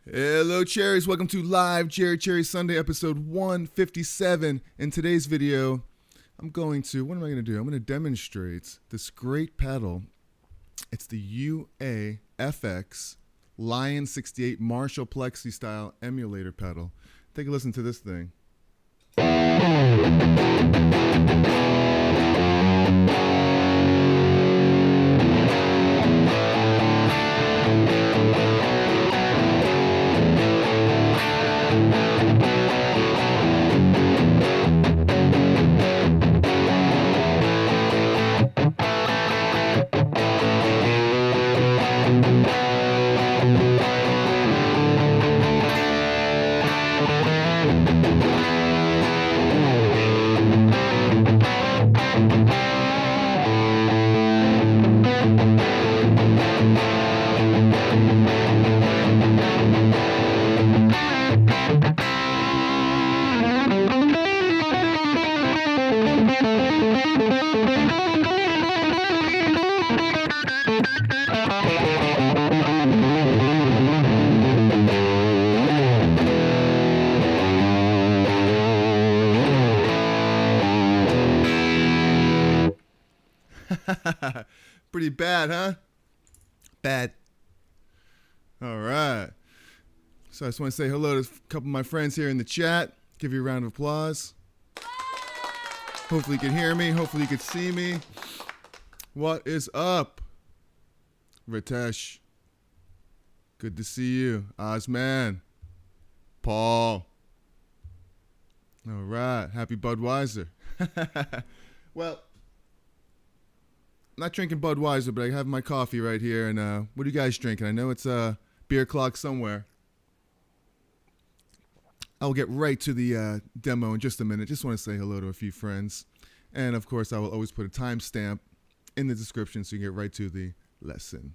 Hello Cherries, welcome to Live Cherry Sunday episode 157. In today's video, what am I going to do? I'm going to demonstrate this great pedal. It's the UAFX LION 68 Marshall Plexi style emulator pedal. Take a listen to this thing. Pretty bad, huh? Bad. All right. So I just want to say hello to a couple of my friends here in the chat. Give you a round of applause. Hopefully you can hear me. Hopefully you can see me. What is up? Ritesh. Good to see you. Ozman. Paul. All right. Happy Budweiser. Well, I'm not drinking Budweiser, but I have my coffee right here. And what are you guys drinking? I know it's beer clock somewhere. I'll get right to the demo in just a minute. Just want to say hello to a few friends. And, of course, I will always put a timestamp in the description so you can get right to the lesson.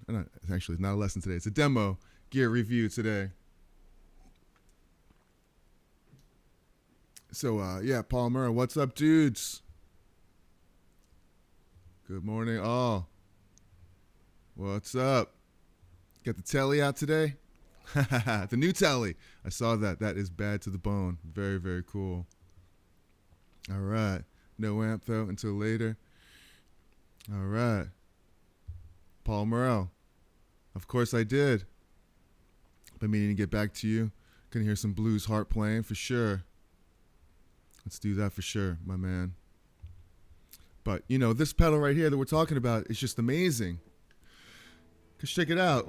Actually, it's not a lesson today. It's a demo gear review today. So, yeah, Paul Murrah, what's up, dudes? Good morning, all. What's up? Got the telly out today? The new telly. I saw that. That is bad to the bone. Very, very cool. All right. No amp, though, until later. All right. Paul Morrell. Of course I did. Been meaning to get back to you. Gonna hear some blues harp playing for sure. Let's do that for sure, my man. But, you know, this pedal right here that we're talking about is just amazing. Because check it out.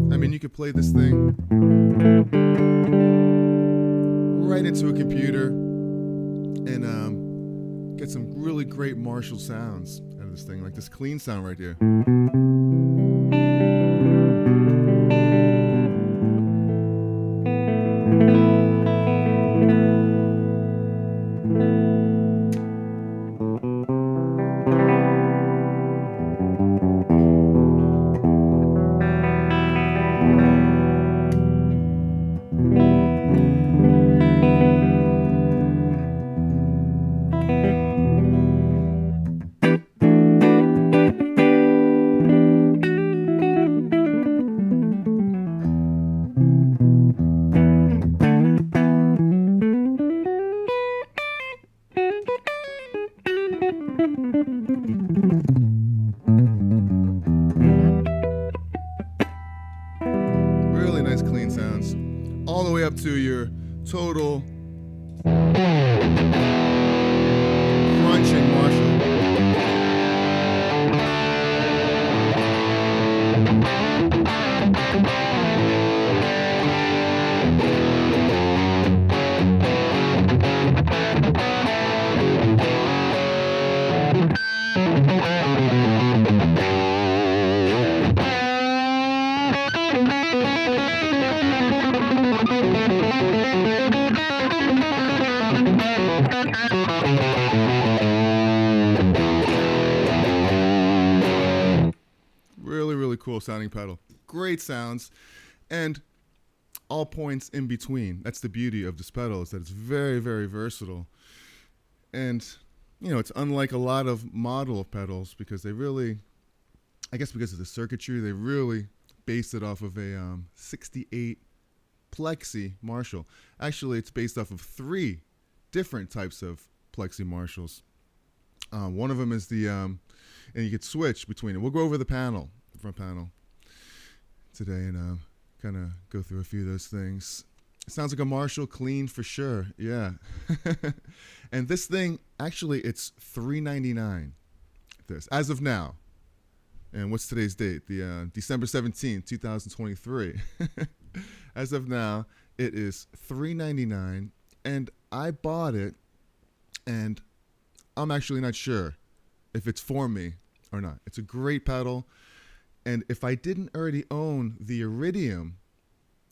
I mean, you could play this thing right into a computer and get some really great Marshall sounds out of this thing, like this clean sound right here. Really nice clean sounds. All the way up to your total crunching Marshall. Really, really cool sounding pedal. Great sounds. And all points in between. That's the beauty of this pedal, is that it's very, very versatile. And, you know, it's unlike a lot of model pedals because they really, I guess because of the circuitry, they really based it off of a 68 Plexi Marshall. Actually, it's based off of 3 different types of Plexi Marshalls. One of them is the, and you could switch between it. We'll go over the panel, the front panel today, and kind of go through a few of those things. It sounds like a Marshall, clean for sure, yeah. And this thing, actually, it's $399. This as of now. And what's today's date? The December 17th, 2023. As of now, it is $399, and I bought it, and I'm actually not sure if it's for me or not. It's a great pedal, and if I didn't already own the Iridium,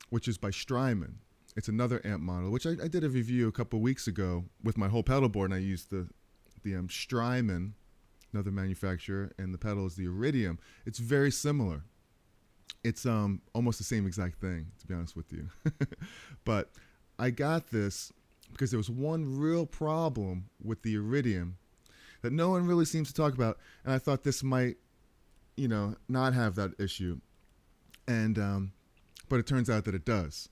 which is by Strymon, it's another amp model, which I did a review a couple weeks ago with my whole pedal board, and I used the Strymon, another manufacturer, and the pedal is the Iridium. It's very similar. It's almost the same exact thing, to be honest with you. But I got this because there was one real problem with the Iridium that no one really seems to talk about, and I thought this might, not have that issue. And but it turns out that it does.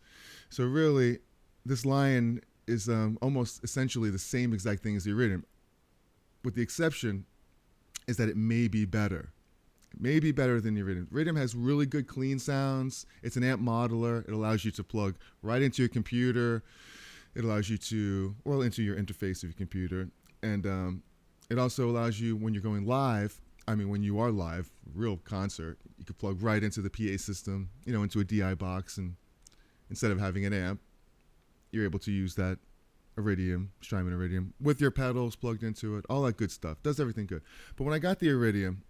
So really, this Lion is almost essentially the same exact thing as the Iridium, with the exception is that it may be better. It may be better than the Iridium. Iridium has really good clean sounds. It's an amp modeler. It allows you to plug right into your computer. It allows you to, into your interface of your computer. And it also allows you, when you're going live, when you are live, real concert, you could plug right into the PA system, into a DI box, and instead of having an amp, you're able to use that Iridium, Strymon Iridium, with your pedals plugged into it, all that good stuff. Does everything good. But when I got the Iridium,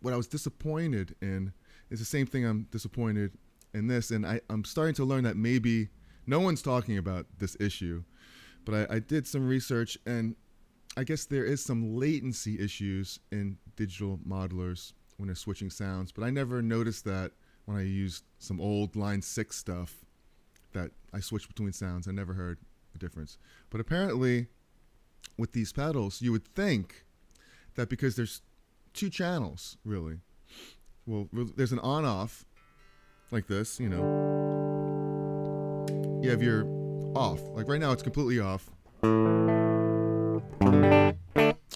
what I was disappointed in is the same thing I'm disappointed in this, and I'm starting to learn that maybe no one's talking about this issue, but I did some research, and I guess there is some latency issues in digital modelers when they're switching sounds, but I never noticed that when I used some old Line 6 stuff that I switched between sounds. I never heard a difference. But apparently, with these pedals, you would think that because there's 2 channels, really. Well, there's an on-off, like this, You have your off. Like right now, it's completely off.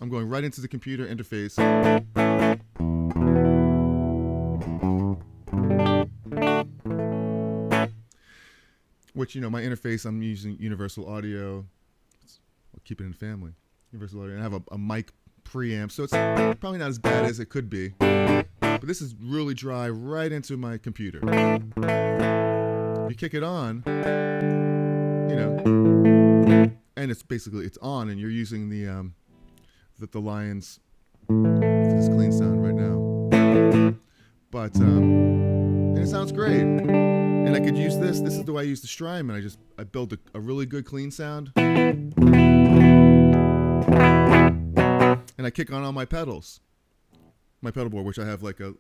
I'm going right into the computer interface. Which, my interface, I'm using Universal Audio. I'll keep it in the family. Universal Audio. And I have a mic preamp, so it's probably not as bad as it could be. But this is really dry right into my computer. You kick it on, and it's on, and you're using the Lion's this clean sound right now. But and it sounds great. And I could use this. This is the way I use the Strymon. I built a really good clean sound. And I kick on all my pedals. My pedal board, which I have like a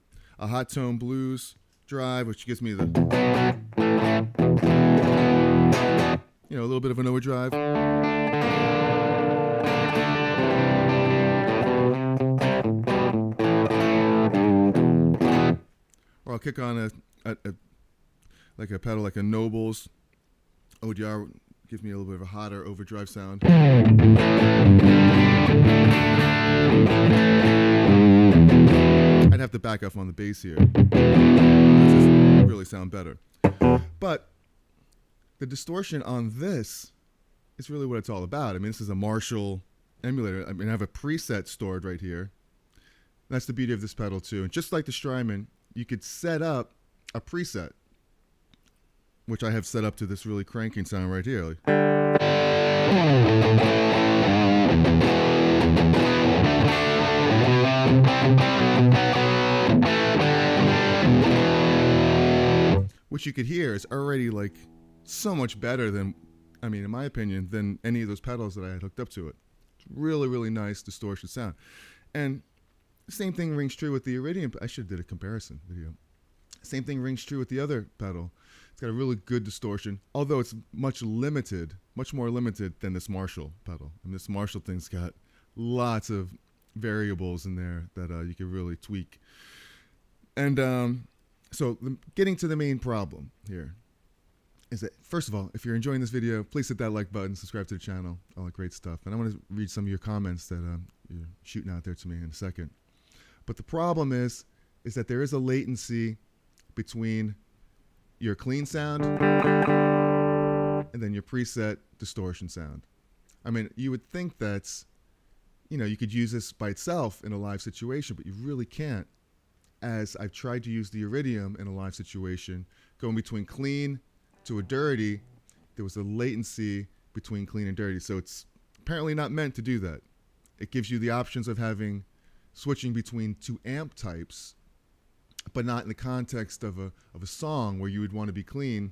hot tone blues drive, which gives me a little bit of an overdrive. Or I'll kick on a pedal like a Noble's ODR, gives me a little bit of a hotter overdrive sound. I'd have to back off on the bass here. This just really sound better. But the distortion on this is really what it's all about. This is a Marshall emulator. I have a preset stored right here. That's the beauty of this pedal too. And just like the Strymon, you could set up a preset, which I have set up to this really cranking sound right here. Which you could hear is already like so much better than, in my opinion, than any of those pedals that I had hooked up to it. It's really, really nice distortion sound. And the same thing rings true with the Iridium. I should have did a comparison video. Same thing rings true with the other pedal. It's got a really good distortion, although it's much more limited than this Marshall pedal. And this Marshall thing's got lots of variables in there that you can really tweak. And So getting to the main problem here is that, first of all, if you're enjoying this video, please hit that like button, subscribe to the channel, all that great stuff. And I want to read some of your comments that you're shooting out there to me in a second. But the problem is that there is a latency between your clean sound and then your preset distortion sound. I mean, you would think that's, you could use this by itself in a live situation, but you really can't. As I've tried to use the Iridium in a live situation, going between clean to a dirty, there was a latency between clean and dirty. So it's apparently not meant to do that. It gives you the options of switching between two amp types, but not in the context of a song where you would want to be clean.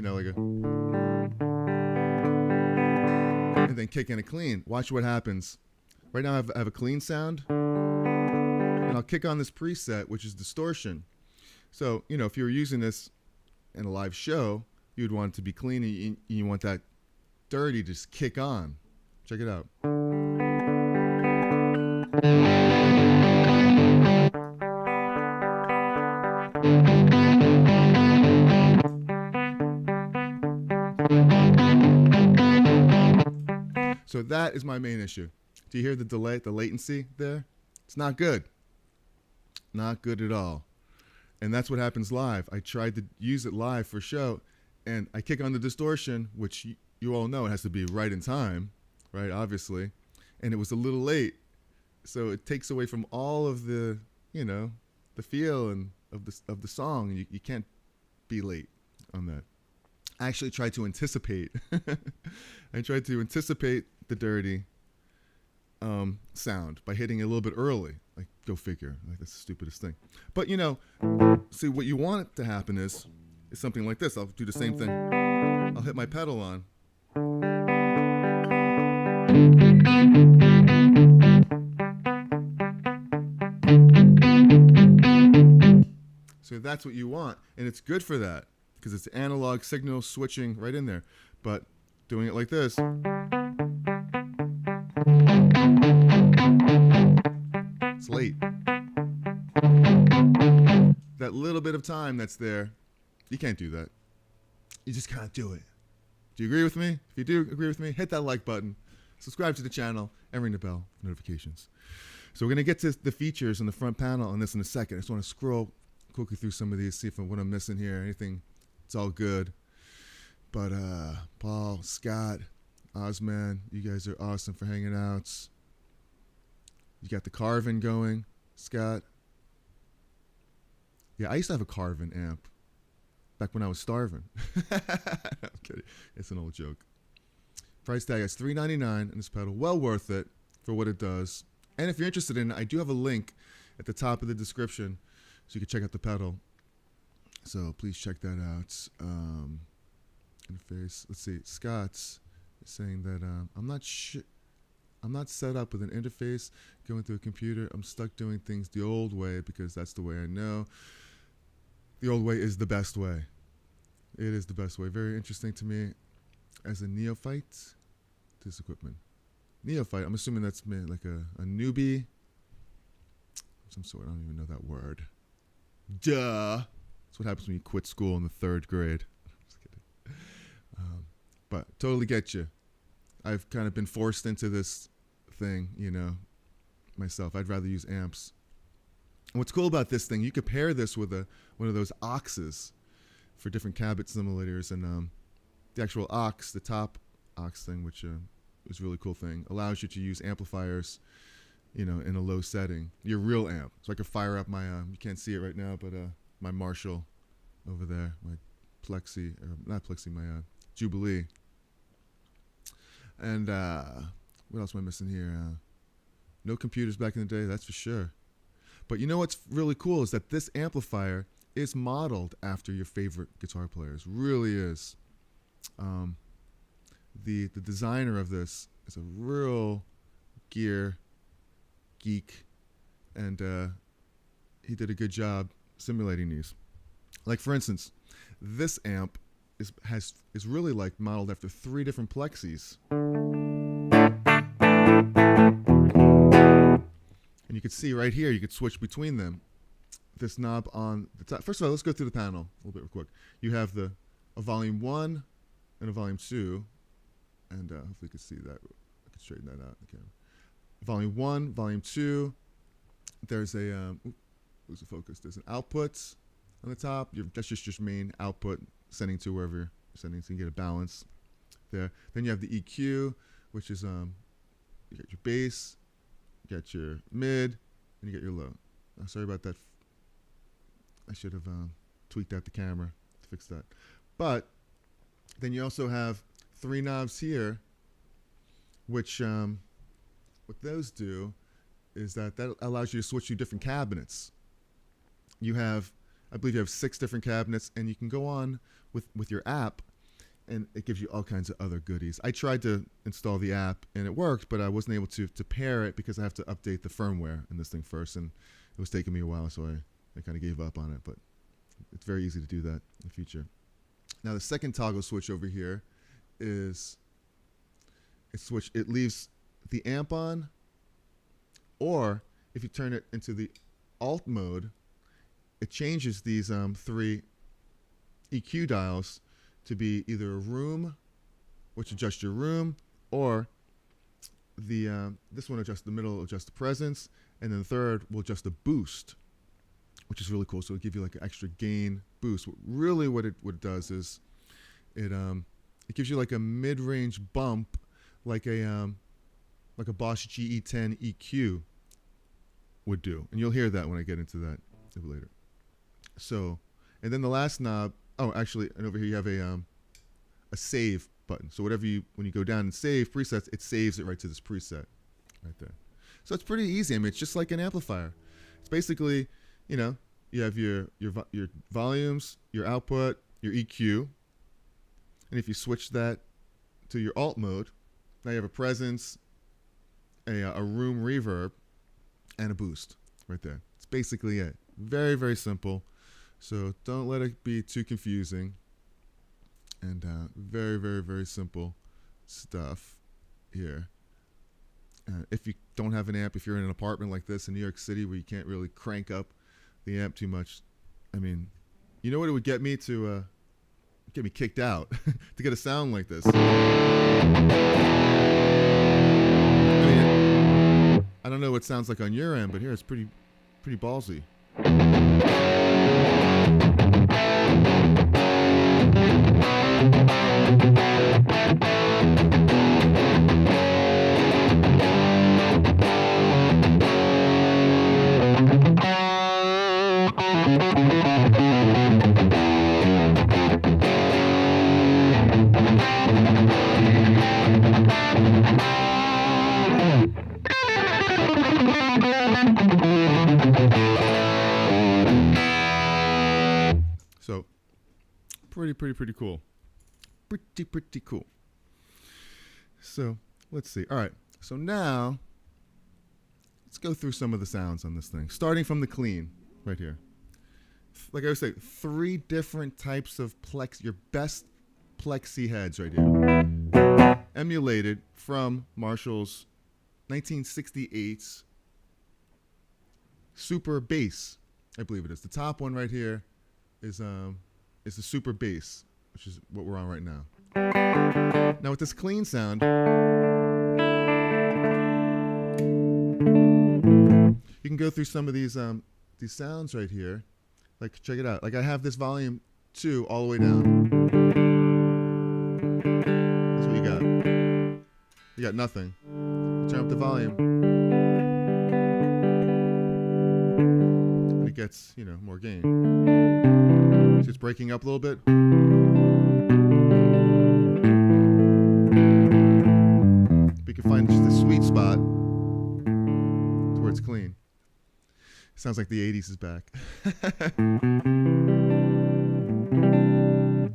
Like and then kick in a clean. Watch what happens. Right now I have a clean sound, and I'll kick on this preset, which is distortion. So, if you were using this in a live show, you'd want it to be clean, and you want that dirty to just kick on. Check it out. So that is my main issue. Do you hear the delay, the latency there? It's not good. Not good at all. And that's what happens live. I tried to use it live for show, and I kick on the distortion, which you all know it has to be right in time, right, obviously. And it was a little late. So it takes away from all of the, the feel and of the song. You can't be late on that. I actually tried to anticipate. I tried to anticipate the dirty sound by hitting it a little bit early. Like, go figure. Like, that's the stupidest thing. But see, what you want it to happen is something like this. I'll do the same thing. I'll hit my pedal on. So that's what you want, and it's good for that because it's analog signal switching right in there. But doing it like this, it's late. That little bit of time that's there, you can't do that. You just can't do it. Do you agree with me? If you do agree with me, hit that like button, subscribe to the channel, and ring the bell for notifications. So we're going to get to the features in the front panel on this in a second. I just want to scroll quickly through some of these, see if what I'm missing here. Anything, it's all good. But Paul, Scott, Osman, you guys are awesome for hanging out. You got the Carvin going, Scott. Yeah, I used to have a Carvin amp back when I was starving. I'm kidding. It's an old joke. Price tag is $3.99 in this pedal. Well worth it for what it does. And if you're interested in it, I do have a link at the top of the description so you can check out the pedal. So please check that out. Interface. Let's see. Scott's saying that I'm not set up with an interface going through a computer. I'm stuck doing things the old way because that's the way I know. The old way is the best way. It is the best way. Very interesting to me as a neophyte to this equipment. Neophyte, I'm assuming that's like a newbie. Some sort, I don't even know that word. Duh. That's what happens when you quit school in the 3rd grade. Just kidding. But totally get you. I've kind of been forced into this thing, myself. I'd rather use amps. And what's cool about this thing, you could pair this with one of those auxes for different Cabot simulators, and the actual aux, the top aux thing, which is a really cool thing, allows you to use amplifiers, in a low setting. Your real amp. So I could fire up my, you can't see it right now, but my Marshall over there, my Plexi, or not Plexi, my Jubilee. And what else am I missing here? No computers back in the day, that's for sure. But you know what's really cool is that this amplifier is modeled after your favorite guitar players. Really is. The designer of this is a real geek, and he did a good job simulating these. Like, for instance, this amp is really like modeled after 3 different Plexis. And you can see right here, you could switch between them. this knob on the top. First of all, let's go through the panel a little bit real quick. You have a volume 1 and a volume 2, and hopefully you can see that. I can straighten that out. Okay. Volume 1, volume 2. There's a where's the focus? There's an output on the top. That's just your main output, sending to wherever you're sending, so you can get a balance there. Then you have the EQ, which is you got your bass, you got your mid, and you got your low. Sorry about that. I should have tweaked out the camera to fix that. But then you also have 3 knobs here, which what those do is that allows you to switch to different cabinets. You have, I believe you have 6 different cabinets, and you can go on with your app, and it gives you all kinds of other goodies. I tried to install the app, and it worked, but I wasn't able to pair it because I have to update the firmware in this thing first, and it was taking me a while, so I kind of gave up on it, but it's very easy to do that in the future. Now the second toggle switch over here is it leaves the amp on, or if you turn it into the alt mode, it changes these 3 EQ dials to be either a room, which adjusts your room, or this one adjusts the middle, adjusts the presence, and then the third will adjust the boost, which is really cool. So it'll give you like an extra gain boost. What it does is it gives you like a mid-range bump, like a Bosch GE10 EQ would do, and you'll hear that when I get into that later. So, and then the last knob. Oh, actually, and over here you have a save button. So when you go down and save presets, it saves it right to this preset, right there. So it's pretty easy. I mean, it's just like an amplifier. It's basically, you have your volumes, your output, your EQ, and if you switch that to your alt mode, now you have a presence, a room reverb, and a boost right there. It's basically it. Very, very simple. So don't let it be too confusing. And very, very, very simple stuff here. If you don't have an amp, if you're in an apartment like this in New York City where you can't really crank up the amp too much, I mean, you know what it would get me to get me kicked out to get a sound like this. I mean, I don't know what it sounds like on your end, but here it's pretty ballsy. So pretty cool. Pretty cool. So let's see. All right. So now let's go through some of the sounds on this thing, starting from the clean right here. Like I was saying, 3 different types of your best Plexi heads right here, emulated from Marshall's 1968's Super Bass, I believe it is. The top one right here is the Super Bass, which is what we're on right now. Now with this clean sound, you can go through some of these sounds right here. Like, check it out. Like, I have this volume 2 all the way down. That's what you got. You got nothing. You turn up the volume. And it gets, more gain. So it's breaking up a little bit. But you can find just the sweet spot to where it's clean. Sounds like the 80s is back.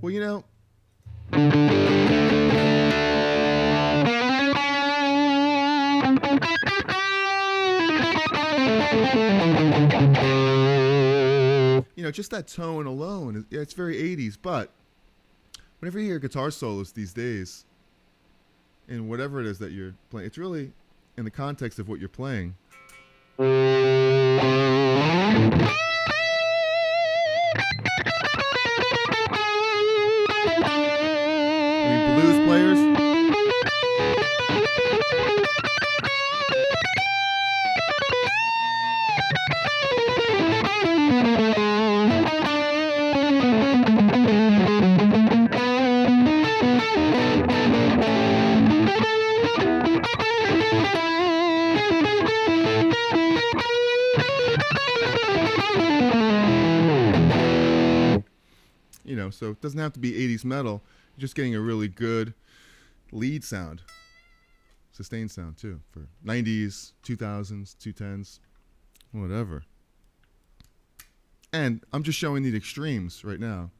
Well, just that tone alone, it's very 80s, but whenever you hear guitar solos these days, in whatever it is that you're playing, it's really in the context of what you're playing. You know, so it doesn't have to be 80s metal. You're just getting a really good lead sound, sustained sound too, for 90s, 2000s, 210s, whatever. And I'm just showing the extremes right now,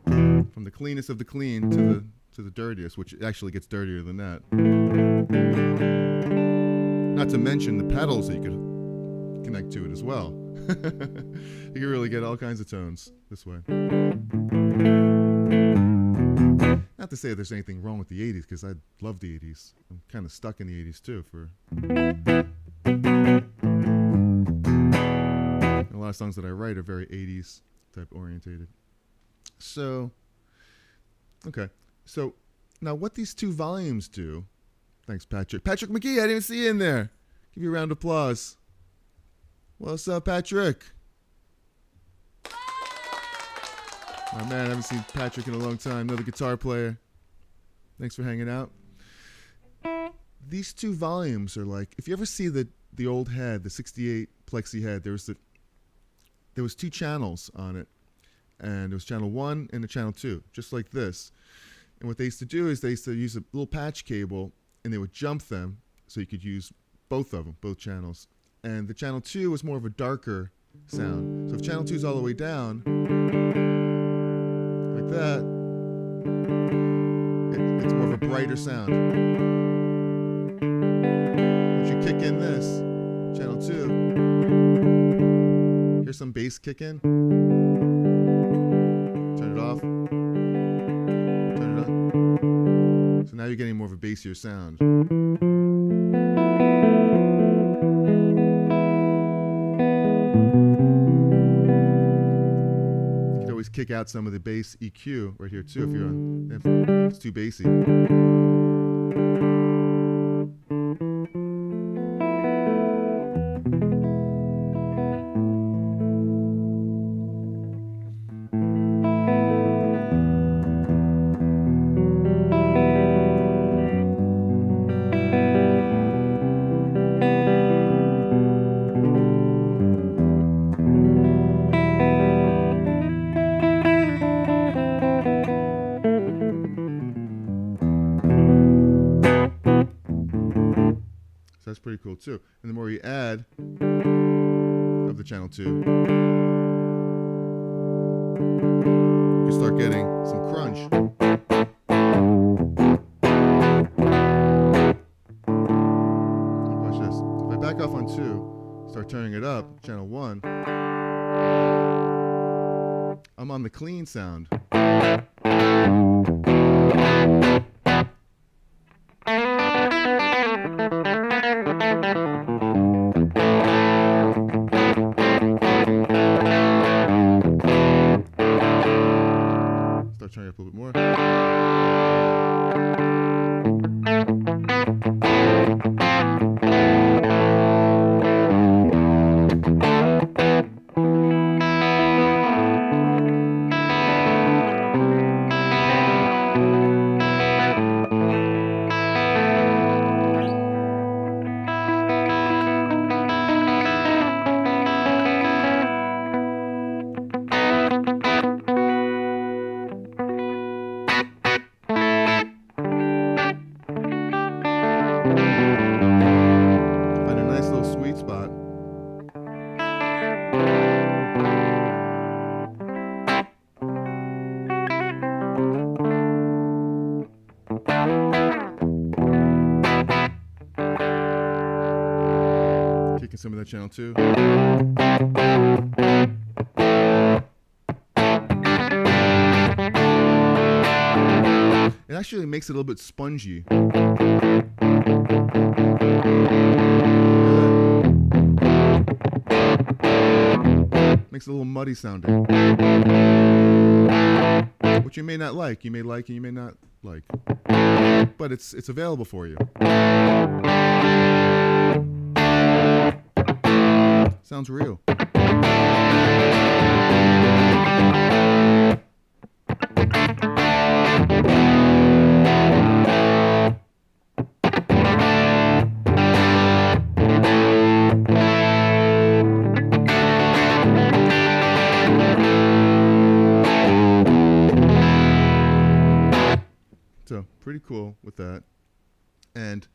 from the cleanest of the clean to the dirtiest, which actually gets dirtier than that. Not to mention the pedals that you could connect to it as well. You can really get all kinds of tones this way. Not to say there's anything wrong with the 80s, because I love the 80s. I'm kind of stuck in the 80s too. A lot of songs that I write are very 80s type orientated. So, okay. So, now what these two volumes do, thanks Patrick. Patrick McGee, I didn't even see you in there. Give you a round of applause. What's up, Patrick? Oh man, I haven't seen Patrick in a long time. Another guitar player. Thanks for hanging out. These two volumes are like, if you ever see the old head, the 68 Plexi head, there was two channels on it. And there was channel 1 and a channel 2, just like this. And what they used to do is they used to use a little patch cable, and they would jump them so you could use both of them, both channels. And the channel 2 was more of a darker sound. So if channel 2 is all the way down, like that, it's more of a brighter sound. Once you kick in this, channel 2, here's some bass kick in. Turn it off. Turn it up. So now you're getting more of a bassier sound. You can always kick out some of the bass EQ right here too if it's too bassy. That's pretty cool too. And the more you add of the channel 2, you can start getting some crunch. Watch this. If I back off on 2, start turning it up, channel 1, I'm on the clean sound. Turn it up a little bit more. Some of that channel 2. It actually makes it a little bit spongy. Makes it a little muddy sounding. Which you may not like. You may like and you may not like. But it's available for you. Sounds real. pretty cool with that. And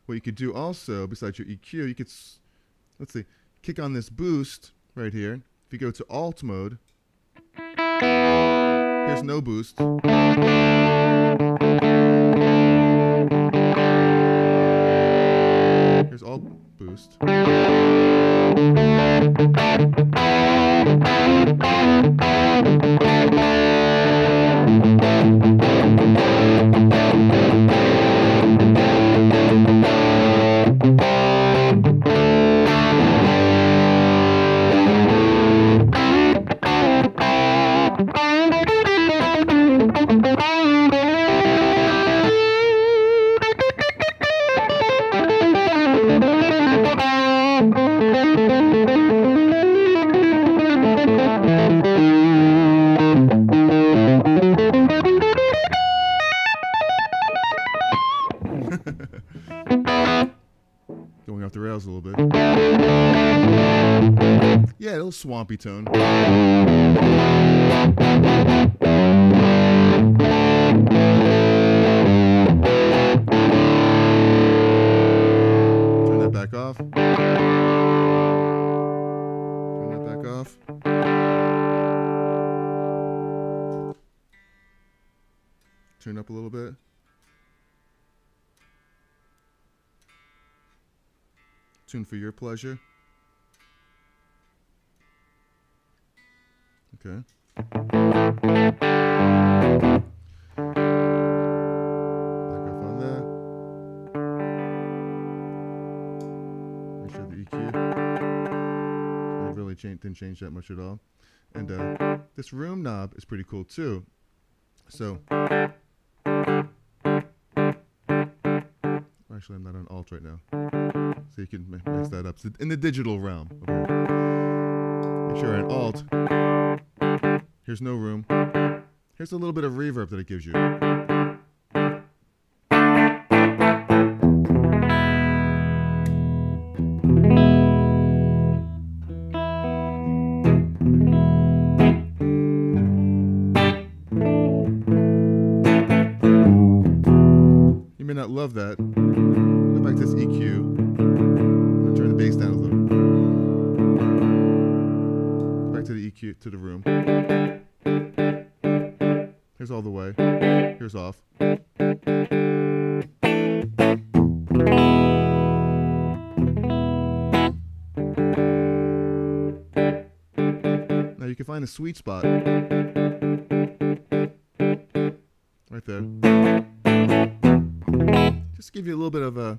what you could do also, besides your EQ, you could, let's see, kick on this boost right here. If you go to Alt mode, here's no boost. Here's Alt boost. Going off the rails a little bit. Yeah, a little swampy tone. Turn that back off. Turn that back off. Turn up a little bit. Tune for your pleasure. Okay. Back off on that. Make sure the EQ. It really didn't change that much at all. And this room knob is pretty cool too. So, actually I'm not on Alt right now. So you can mix that up. So in the digital realm. Okay. Make sure on Alt. Here's no room. Here's a little bit of reverb that it gives you. You may not love that. Go back to this EQ. I'm going to turn the bass down a little. Back to the EQ, to the room. Here's all the way. Here's off. Now you can find a sweet spot. Right there. Just give you a little bit of a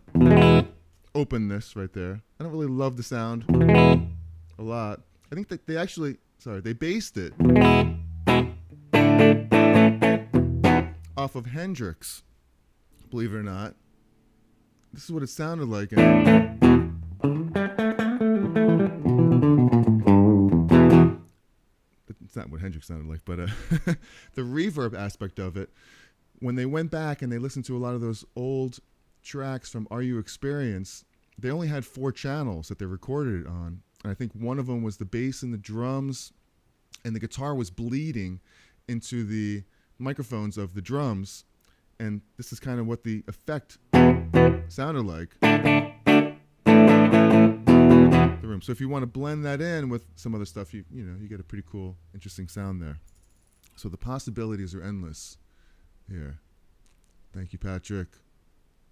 openness right there. I don't really love the sound a lot. I think that they based it off of Hendrix, believe it or not. This is what it sounded like. It's not what Hendrix sounded like, but the reverb aspect of it, when they went back and they listened to a lot of those old tracks from RU Experience, they only had 4 channels that they recorded it on. And I think one of them was the bass and the drums, and the guitar was bleeding into the microphones of the drums. And this is kind of what the effect sounded like. The room. So if you want to blend that in with some other stuff, you get a pretty cool, interesting sound there. So the possibilities are endless here. Thank you, Patrick.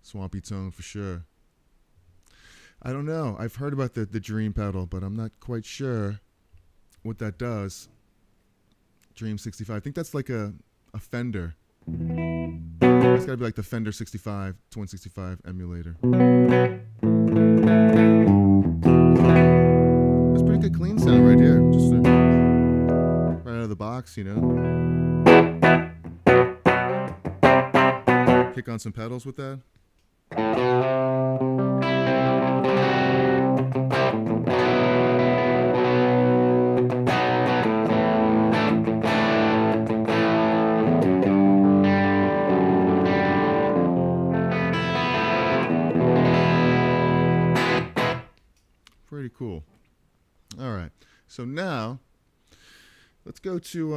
Swampy tone for sure. I don't know. I've heard about the Dream pedal, but I'm not quite sure what that does. Dream 65. I think that's like a Fender. It's got to be like the Fender 65, Twin 65 emulator. It's pretty good clean sound right here. Just right out of the box, you know. Kick on some pedals with that. Pretty cool. All right. So now let's go to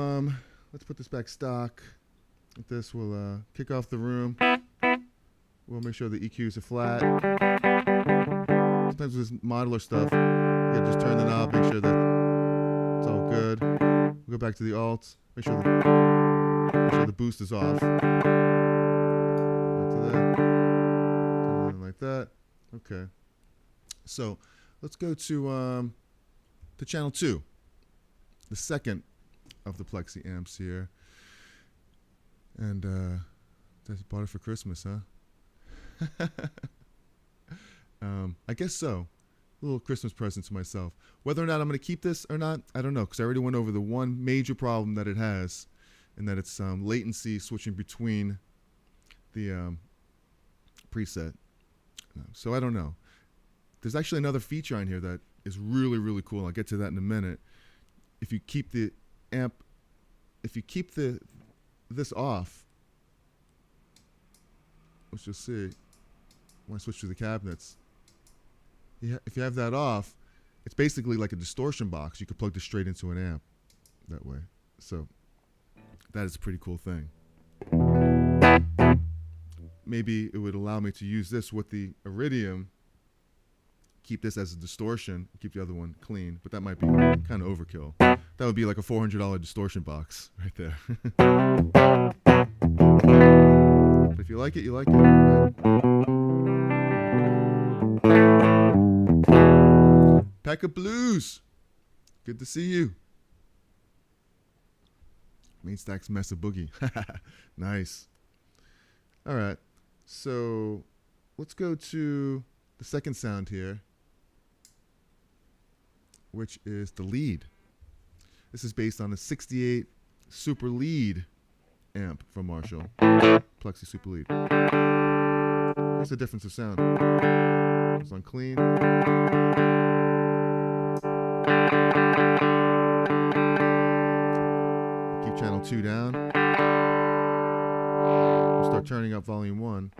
let's put this back stock. With this, we'll kick off the room. We'll make sure the EQs are flat. Sometimes with this modular stuff, you just turn the knob, make sure that it's all good. We'll go back to the alts, make sure the boost is off. Back to that. Turn it like that. Okay. So let's go to channel 2, the second of the Plexi amps here. And I bought it for Christmas, huh? I guess so. A little Christmas present to myself. Whether or not I'm going to keep this or not, I don't know, because I already went over the one major problem that it has, and that it's latency switching between the preset. So I don't know. There's actually another feature on here that is really, really cool. I'll get to that in a minute. If you keep the amp, if you keep this off, let's just see. When I switch to the cabinets, if you have that off, it's basically like a distortion box. You could plug this straight into an amp that way. So that is a pretty cool thing. Maybe it would allow me to use this with the Iridium, keep this as a distortion, keep the other one clean, but that might be kind of overkill. That would be like a $400 distortion box right there. But if you like it, you like it. Right? Pack of Blues. Good to see you. Main Stack's Mess of Boogie. Nice. All right. So let's go to the second sound here, which is the lead. This is based on a 68 Super Lead amp from Marshall. Plexi Super Lead. What's the difference of sound? It's on clean. Keep channel 2 down. We'll start turning up volume 1.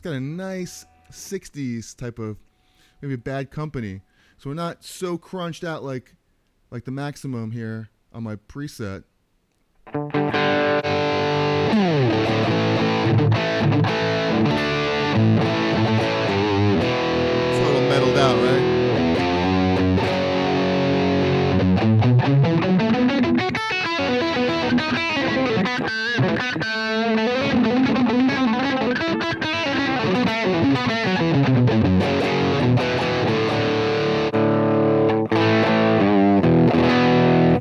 Got a nice 60s type of maybe Bad Company, so we're not so crunched out like the Maximum here on my preset. It's a little metaled out, right?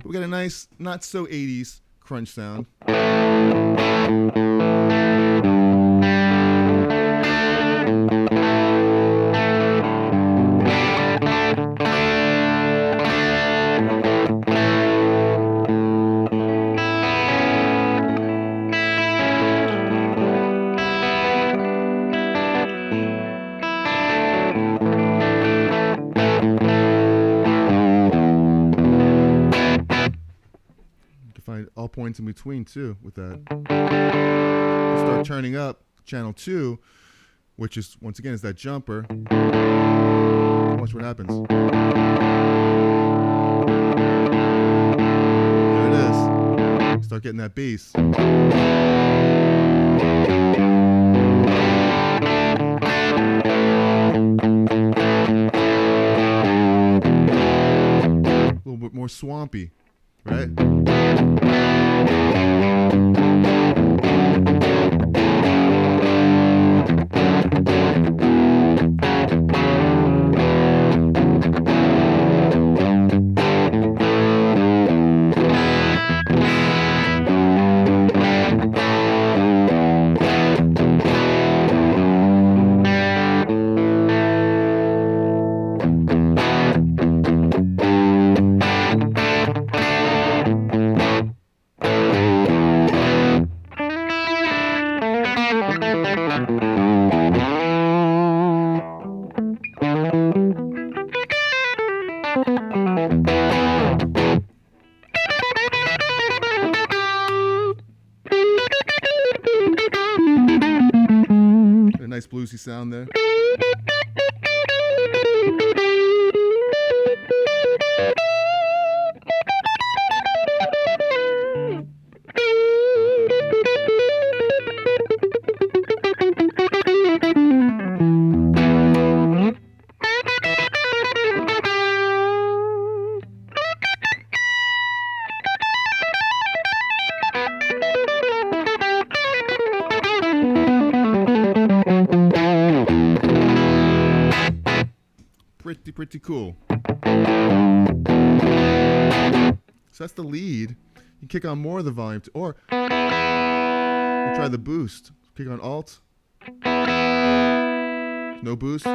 We got a nice, not so 80s crunch sound. Find all points in between too with that. Start turning up channel 2, which is once again is that jumper. Watch what happens. There it is. Start getting that bass. A little bit more swampy, right? A nice bluesy sound there. Pretty cool. So that's the lead. You kick on more of the volume, or you try the boost. Kick on Alt. No boost.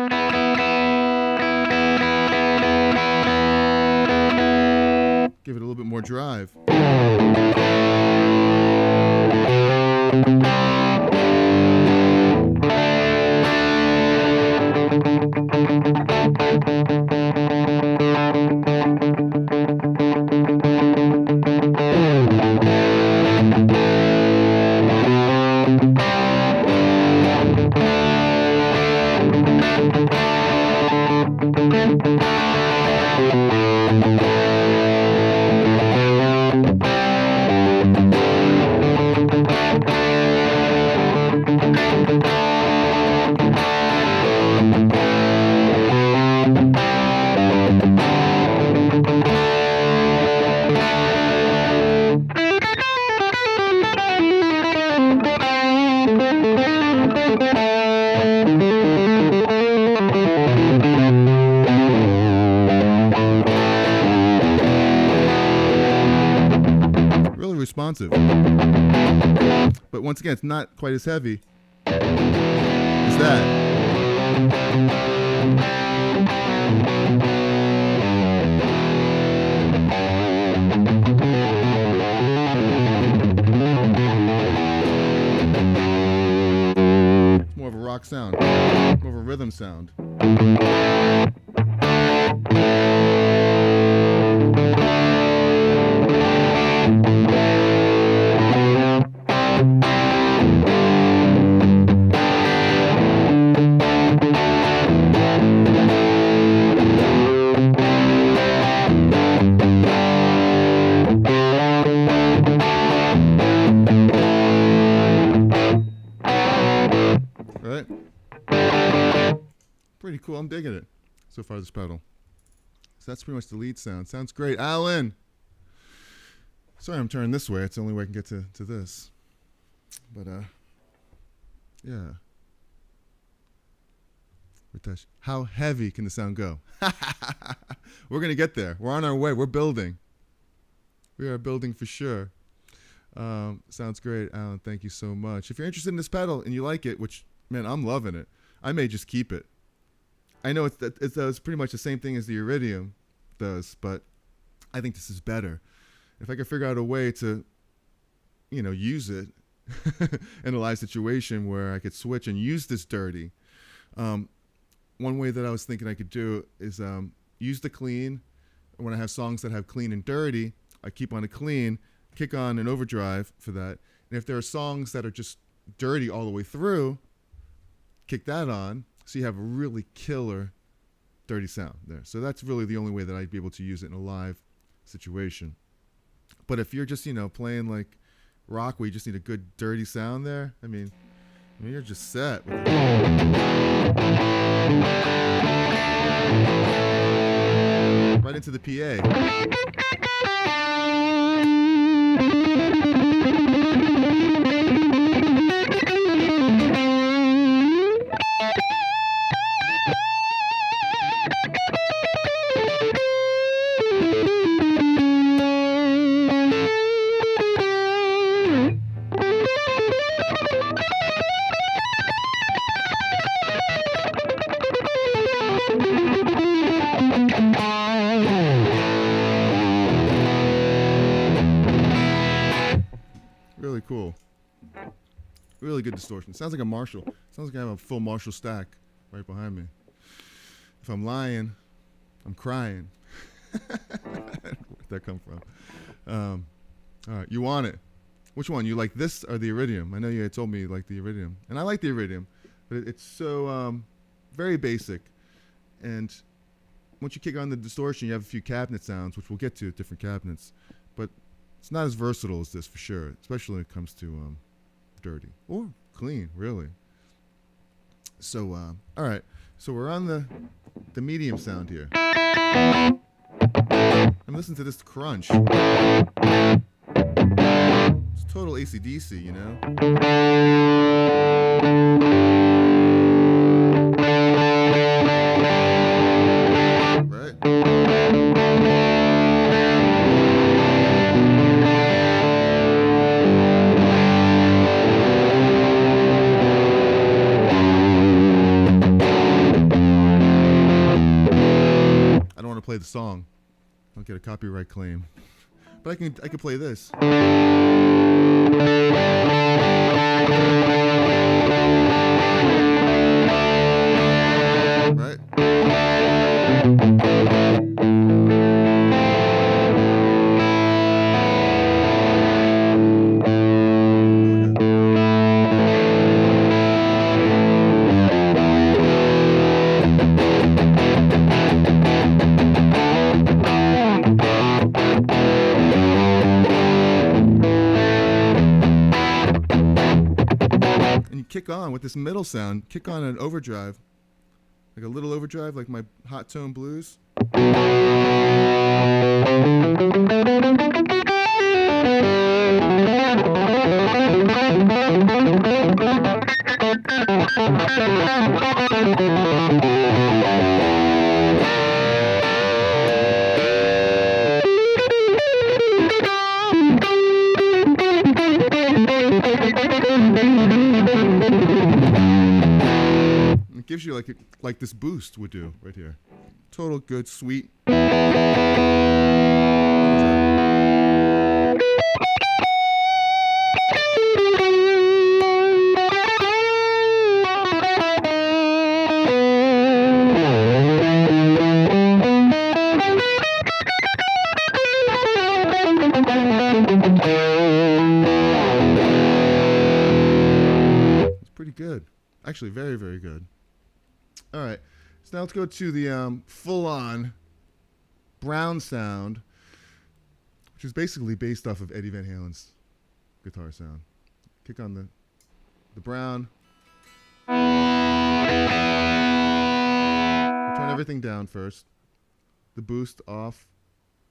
Give it a little bit more drive. Responsive, but once again, it's not quite as heavy as that. It's more of a rock sound, more of a rhythm sound. Pretty cool. I'm digging it so far, this pedal. So that's pretty much the lead sound. Sounds great. Alan! Sorry I'm turning this way. It's the only way I can get to this. But, yeah. Ritesh, how heavy can the sound go? We're going to get there. We're on our way. We're building. We are building for sure. Sounds great, Alan. Thank you so much. If you're interested in this pedal and you like it, which, man, I'm loving it, I may just keep it. I know it's pretty much the same thing as the Iridium does, but I think this is better. If I could figure out a way to, use it in a live situation where I could switch and use this dirty. One way that I was thinking I could do is use the clean. When I have songs that have clean and dirty, I keep on a clean, kick on an overdrive for that. And if there are songs that are just dirty all the way through, kick that on. So you have a really killer dirty sound there. So that's really the only way that I'd be able to use it in a live situation. But if you're just, playing like rock where you just need a good dirty sound there, I mean you're just set. With right into the PA. Really good distortion. Sounds like a Marshall. Sounds like I have a full Marshall stack right behind me. If I'm lying, I'm crying. Where'd that come from? All right, you want it. Which one? You like this or the Iridium? I know you had told me you like the Iridium. And I like the Iridium, but it's so very basic. And once you kick on the distortion, you have a few cabinet sounds, which we'll get to at different cabinets. But it's not as versatile as this for sure, especially when it comes to dirty or clean, really. So, all right. So we're on the medium sound here. I'm listening to this crunch. It's total AC/DC, you know? Right? I don't want to play the song. I'll get a copyright claim. But I can play this. Right? Kick on with this middle sound, kick on an overdrive, like a little overdrive, like my hot tone blues. It gives you like this boost would do right here. Total good, sweet. It's pretty good. Actually, very, very good. All right, so now let's go to the full-on Brown sound, which is basically based off of Eddie Van Halen's guitar sound. Kick on the Brown. We'll turn everything down first. The boost off.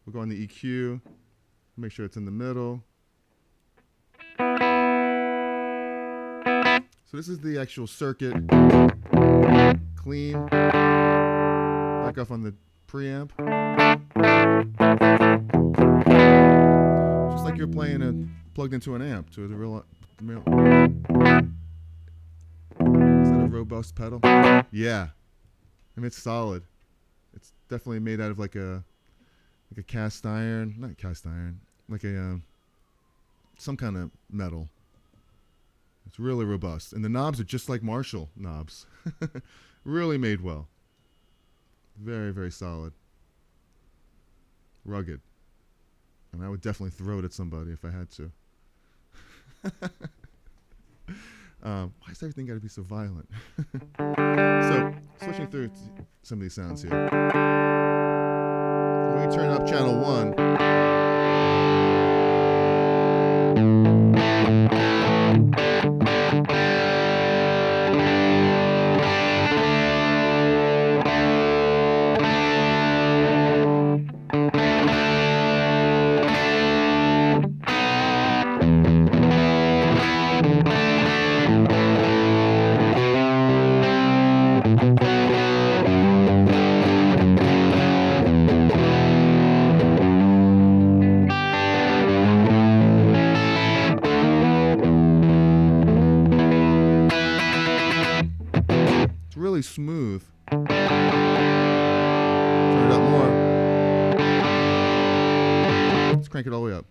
We'll go on the EQ. Make sure it's in the middle. So this is the actual circuit. Clean. Back off on the preamp. Just like you're playing plugged into an amp to the real. Is that a robust pedal? Yeah. I mean, it's solid. It's definitely made out of like a cast iron, not cast iron, like a some kind of metal. It's really robust, and the knobs are just like Marshall knobs. Really made well. Very, very solid. Rugged. And I would definitely throw it at somebody if I had to. Why does everything got to be so violent? So, switching through some of these sounds here. Let me turn up channel 1. Really smooth. Turn it up more. Let's crank it all the way up.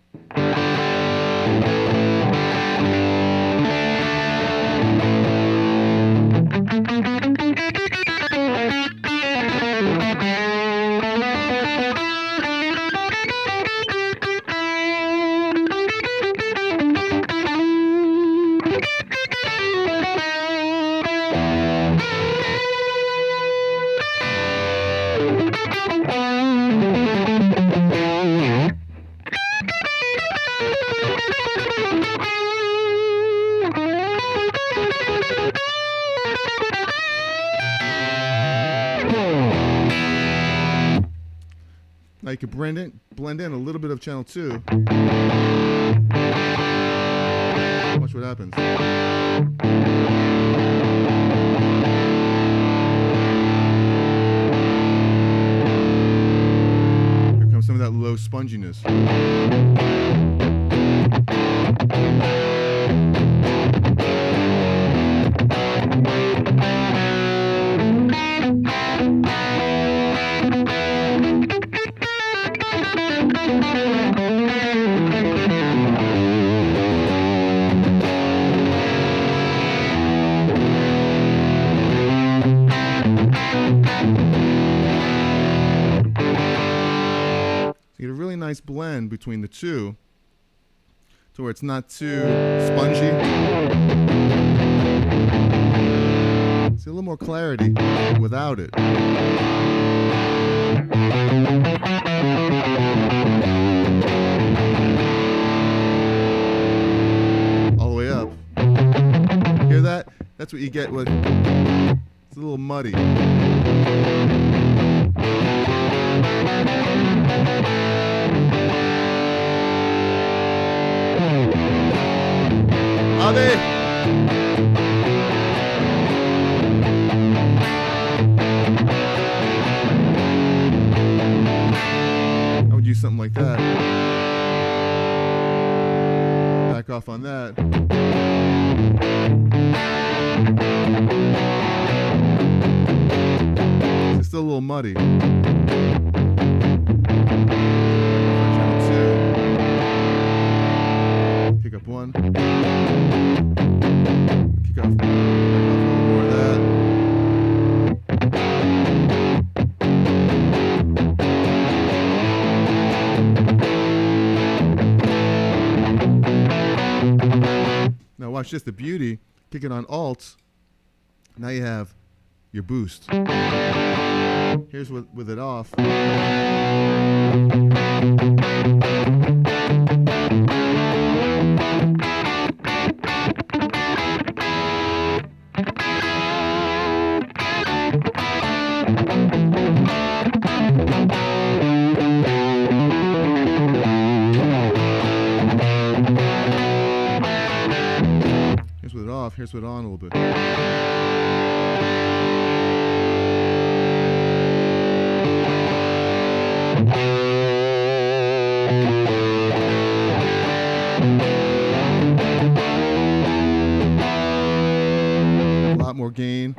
Now you can blend in a little bit of channel 2. Watch what happens. Here comes some of that low sponginess. You get a really nice blend between the two to where it's not too spongy. See a little more clarity without it. All the way up. Hear that? That's what you get with, it's a little muddy. Ave! I would use something like that. Back off on that. It's still a little muddy. Kick up 1. Kick off. Back off a little more of that. Now watch this, the beauty. Kick it on Alt. Now you have your boost. Here's with it off. Here's with it off, here's with it on a little bit. A lot more gain.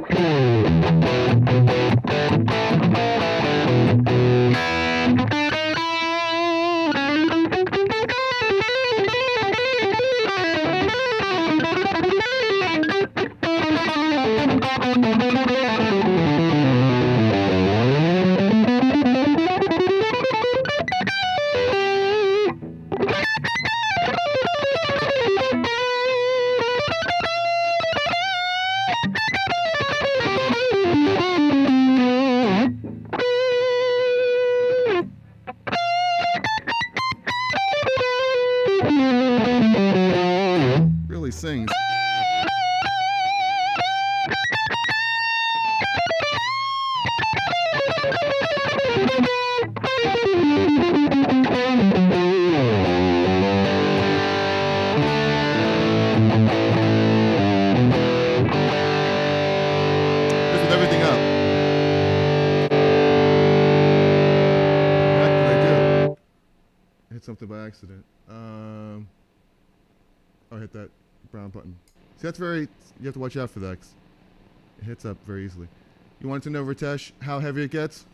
Really sings. Just with everything up. What did I do? I hit something by accident. Oh, I hit that brown button. See, that's very, you have to watch out for that. 'Cause it hits up very easily. You wanted to know, Ritesh, how heavy it gets?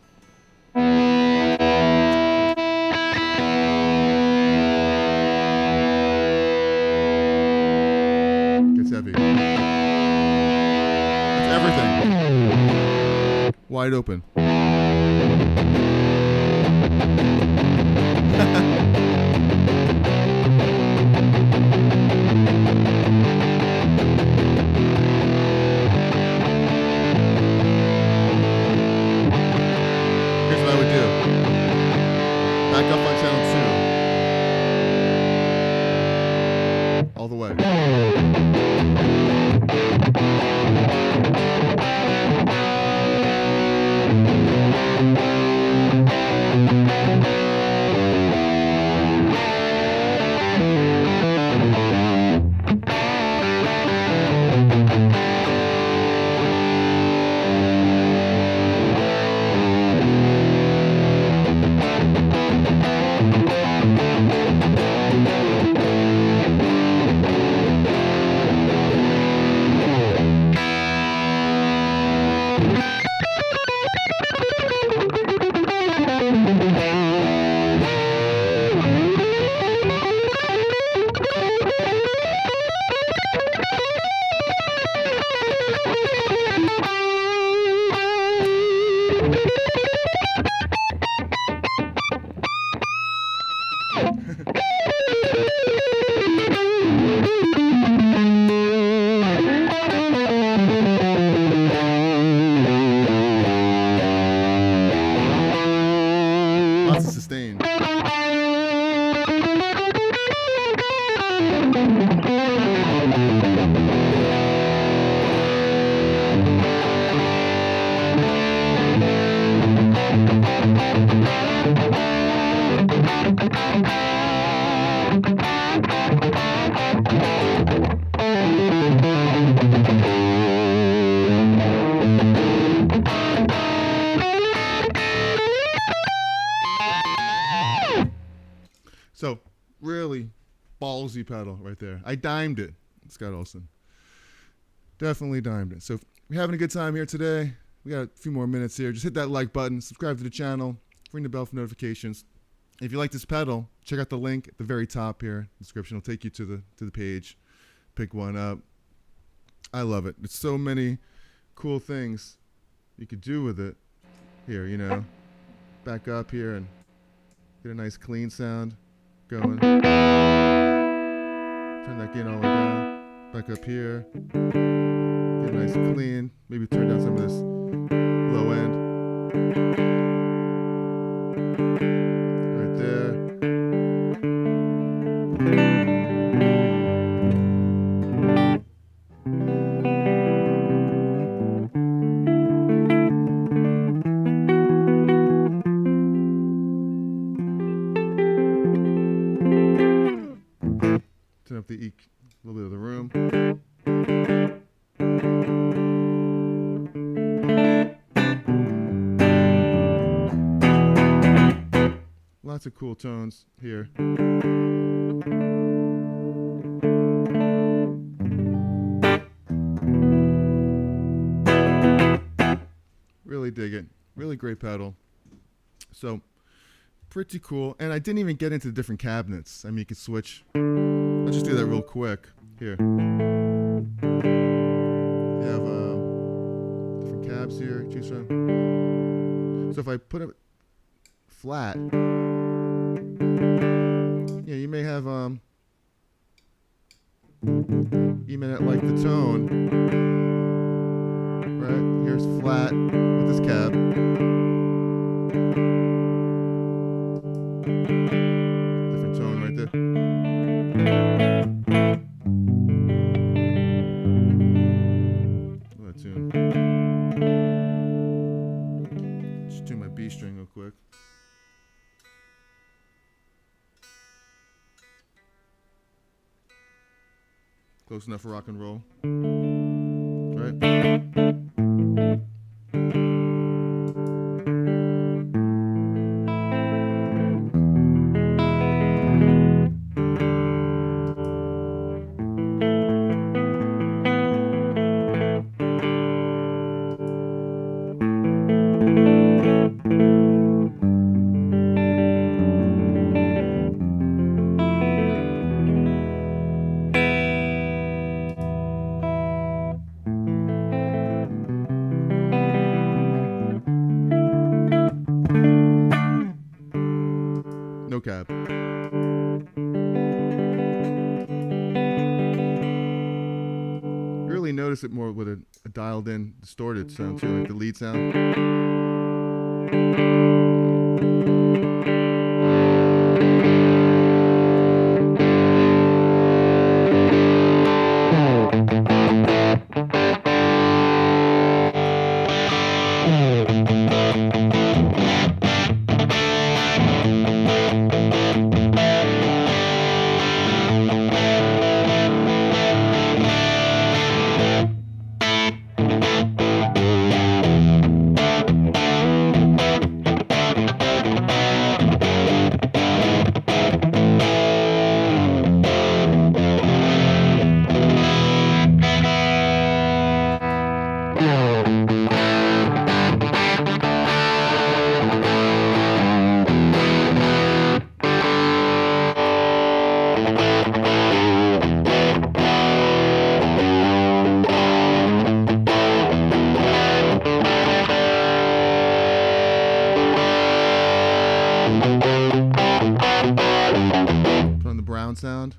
Gets heavy. It's everything. Wide open. Here's what I would do. Back up on channel 2. All the way. So really ballsy pedal right there. I dimed it, Scott Olson. Definitely dimed it. So if you're having a good time here today, we got a few more minutes here. Just hit that like button, subscribe to the channel, ring the bell for notifications. If you like this pedal, check out the link at the very top here. The description will take you to the page. Pick one up. I love it. There's so many cool things you could do with it. Here, you know, back up here and get a nice clean sound going. Turn that gain all the way down. Back up here. Get nice and clean. Maybe turn down some of this low end. Right there. Turn up the a little bit of the room. Lots of cool tones here. Really dig it. Really great pedal. So pretty cool. And I didn't even get into the different cabinets. I mean, you can switch. Let's just do that real quick. Here. You have different cabs here. Choose from. So if I put it flat, yeah, you may have you may not like the tone. Right? Here's flat with this cab. Different tone right there. That tune. Just tune my B string real quick. Close enough for rock and roll. Right? No cab. Really notice it more with a dialed in distorted sound too, like the lead sound. Sound.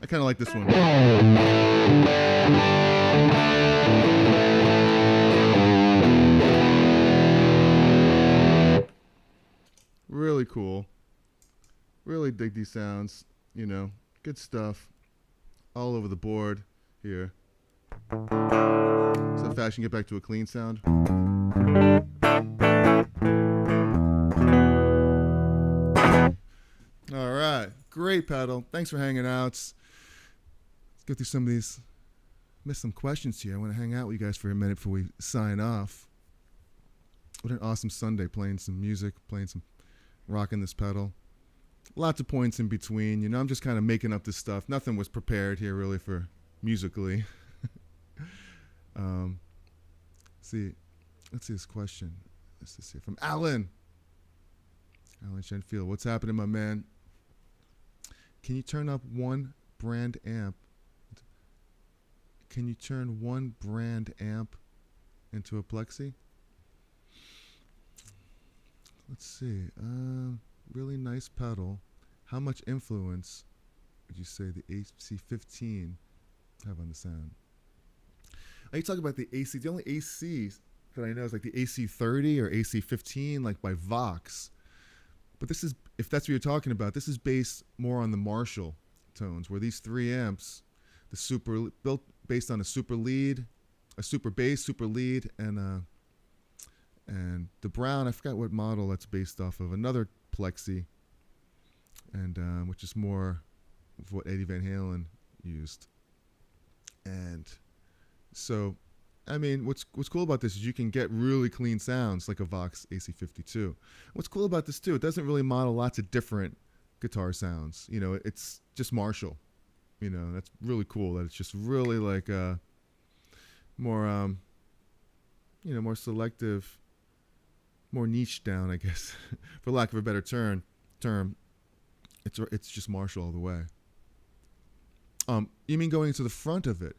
I kind of like this one. Really cool. Really dig these sounds. You know, good stuff. All over the board here. So fast, you can get back to a clean sound. All right, great pedal. Thanks for hanging out. Let's go through some of these. Missed some questions here. I want to hang out with you guys for a minute before we sign off. What an awesome Sunday, playing some music, rocking this pedal. Lots of points in between. You know, I'm just kind of making up this stuff. Nothing was prepared here really for musically. Let's see this question. Let's see from Alan. Alan Shenfield. What's happening, my man? Can you turn up one brand amp? Can you turn one brand amp into a Plexi? Let's see. Really nice pedal. How much influence would you say the AC15 have on the sound? You talk about the AC. The only AC that I know is like the AC30 or AC15, like by Vox. But this is, if that's what you're talking about, this is based more on the Marshall tones, where these three amps, built based on a super lead, a super bass, super lead, and the Brown, I forgot what model that's based off of, another Plexi, and which is more of what Eddie Van Halen used. And so, I mean, what's cool about this is you can get really clean sounds like a Vox AC52. What's cool about this too, it doesn't really model lots of different guitar sounds. You know, it's just Marshall. You know, that's really cool that it's just really like more, you know, more selective, more niche down, I guess, for lack of a better term. It's just Marshall all the way. You mean going to the front of it?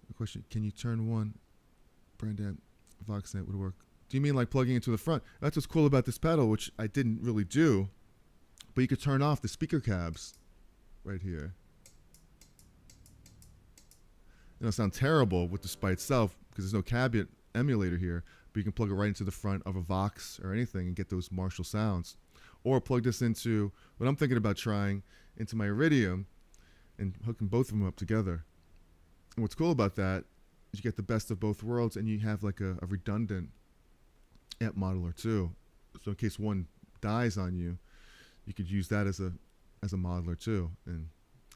The question: can you turn one brand amp Vox amp would work? Do you mean like plugging into the front? That's what's cool about this pedal, which I didn't really do. But you could turn off the speaker cabs right here. It'll sound terrible with this by itself because there's no cabinet emulator here. But you can plug it right into the front of a Vox or anything and get those Marshall sounds. Or plug this into what I'm thinking about trying into my Iridium and hooking both of them up together. And what's cool about that is you get the best of both worlds, and you have like a redundant amp modeler too. So in case one dies on you, you could use that as a modeler too and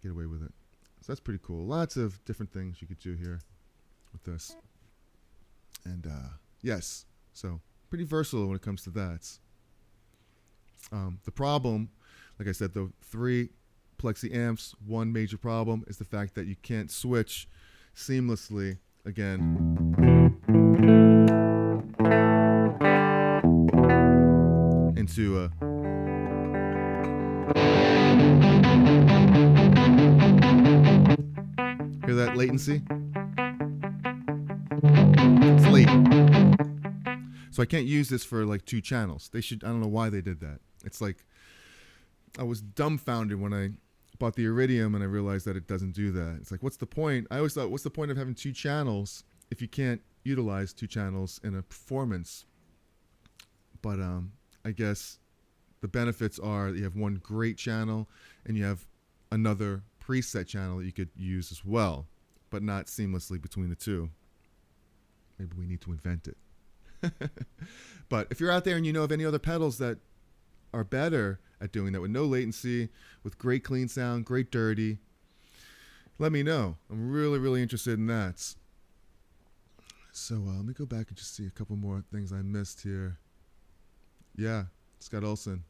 get away with it. So that's pretty cool. Lots of different things you could do here with this. And yes, so pretty versatile when it comes to that. The problem, like I said, the three Plexi amps, one major problem is the fact that you can't switch seamlessly again into a hear that latency? It's late. So I can't use this for like two channels. I don't know why they did that. It's like, I was dumbfounded when I bought the Iridium and I realized that it doesn't do that. It's like, what's the point? I always thought, what's the point of having two channels if you can't utilize two channels in a performance? But I guess the benefits are that you have one great channel and you have another preset channel that you could use as well, but not seamlessly between the two. Maybe we need to invent it. But if you're out there and you know of any other pedals that are better at doing that with no latency, with great clean sound, great dirty, let me know. I'm really, really interested in that. So let me go back and just see a couple more things I missed here. Yeah, Scott Olson.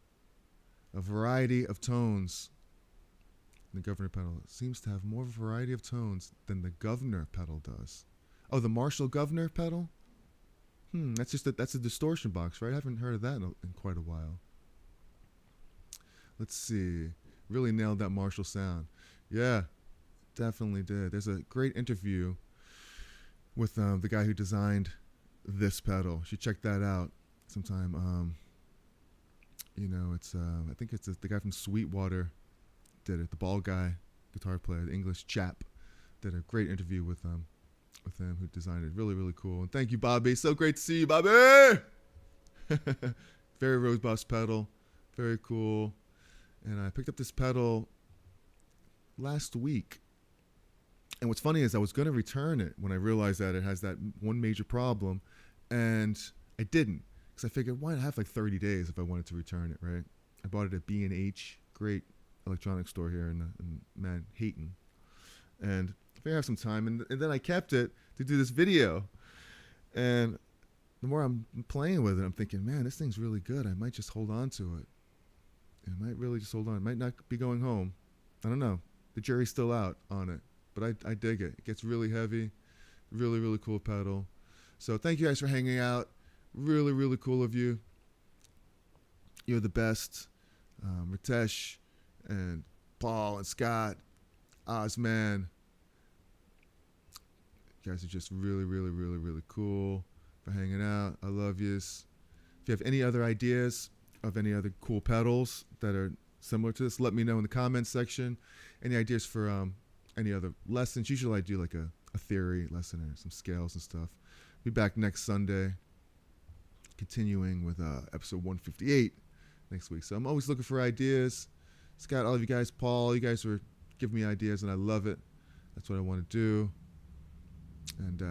A variety of tones. The Governor pedal seems to have more variety of tones than the Governor pedal does. Oh, the Marshall Governor pedal? That's a distortion box, right? I haven't heard of that in quite a while. Let's see. Really nailed that Marshall sound. Yeah, definitely did. There's a great interview with the guy who designed this pedal. You should check that out sometime. It's I think it's the guy from Sweetwater did it. The bald guy, guitar player, the English chap, did a great interview with him who designed it. Really, really cool. And thank you, Bobby. So great to see you, Bobby. Very robust pedal, very cool. And I picked up this pedal last week. And what's funny is I was going to return it when I realized that it has that one major problem, and I didn't, because I figured, why not have like 30 days if I wanted to return it, right? I bought it at B&H, great electronics store here in Manhattan, and I figured I have some time, and then I kept it to do this video. And the more I'm playing with it, I'm thinking, man, this thing's really good. I might just hold on to it. I might really just hold on. It might not be going home. I don't know. The jury's still out on it. But I dig it. It gets really heavy. Really, really cool pedal. So thank you guys for hanging out. Really, really cool of you. You're the best. Ritesh and Paul and Scott, Ozman. You guys are just really, really, really, really cool for hanging out. I love yous. If you have any other ideas of any other cool pedals that are similar to this, let me know in the comments section. Any ideas for any other lessons? Usually I do like a theory lesson or some scales and stuff. Be back next Sunday, continuing with episode 158 next week. So I'm always looking for ideas. Scott, all of you guys, Paul, you guys were giving me ideas, and I love it. That's what I want to do. And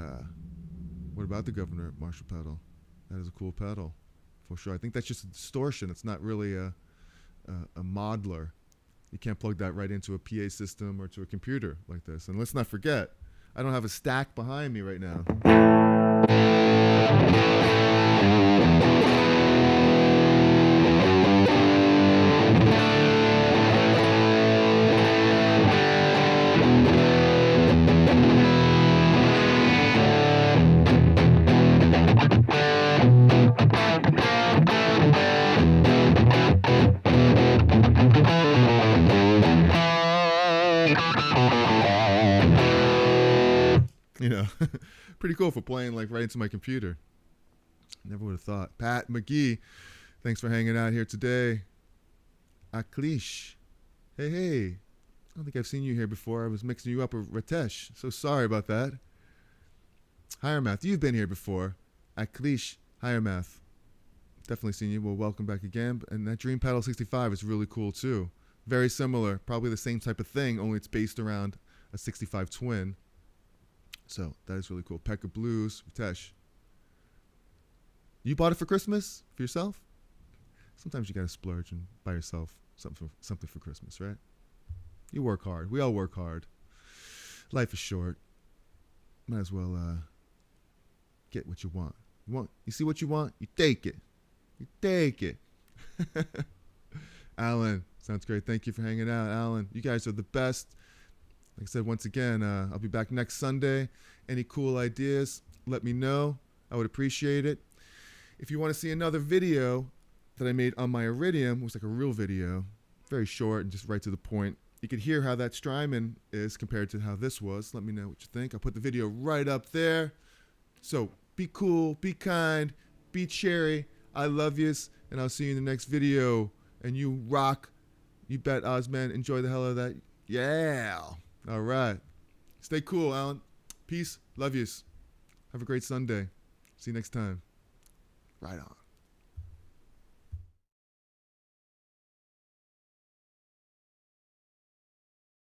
what about the Governor Marshall pedal? That is a cool pedal, for sure. I think that's just a distortion. It's not really a modeler. You can't plug that right into a PA system or to a computer like this. And let's not forget, I don't have a stack behind me right now. Pretty cool for playing like right into my computer. Never would have thought. Pat McGee, thanks for hanging out here today. Aklish, hey. I don't think I've seen you here before. I was mixing you up with Ritesh. So sorry about that. Hiremath, you've been here before. Aklish, Hiremath. Definitely seen you. Well, welcome back again. And that Dream Pedal 65 is really cool too. Very similar. Probably the same type of thing, only it's based around a 65 twin. So that is really cool. Pekka Blues, Ritesh. You bought it for Christmas? For yourself? Sometimes you gotta splurge and buy yourself something for Christmas, right? You work hard. We all work hard. Life is short. Might as well get what you want. You see what you want? You take it. You take it. Alan, sounds great. Thank you for hanging out, Alan. You guys are the best. Like I said, once again, I'll be back next Sunday. Any cool ideas, let me know. I would appreciate it. If you want to see another video that I made on my Iridium, it was like a real video, very short and just right to the point. You could hear how that Strymon is compared to how this was. Let me know what you think. I'll put the video right up there. So be cool, be kind, be cherry. I love yous, and I'll see you in the next video. And you rock. You bet, Ozman. Enjoy the hell out of that. Yeah. All right. Stay cool, Alan. Peace. Love yous. Have a great Sunday. See you next time. Right on.